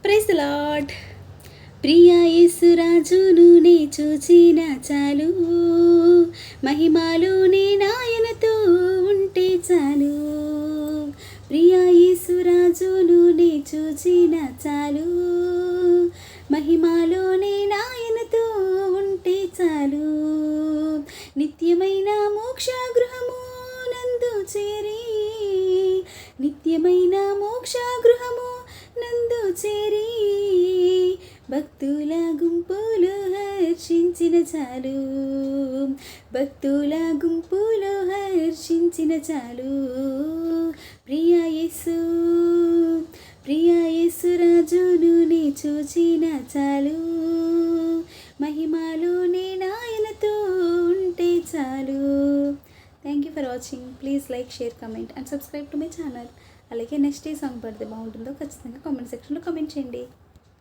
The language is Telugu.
Praise the lord. ప్రియా యేసురాజును నే చూచిన చాలు, మహిమాలోనే నాయనతో ఉంటే చాలు. ప్రియా యేసురాజును నే చూచిన చాలు, మహిమాలోనే నాయనతో ఉంటే చాలు. నిత్యమైన మోక్ష గృహము నందు చేరి, నిత్యమైన మోక్ష గృహము నందు చేరి, భక్తుల గుంపులో హర్షించిన చాలు, భక్తుల గుంపులో హర్షించిన చాలు. ప్రియా యేసు, ప్రియా యేసురాజును నే చూచిన చాలు, మహిమలోనే నాయనతో ఉంటే చాలు. Thank you for watching. Please like, share, comment and subscribe to my channel. అలాగే నెక్స్ట్ ఏ సాంగ్ పడితే బాగుంటుందో ఖచ్చితంగా కామెంట్ సెక్షన్లో కామెంట్ చేయండి.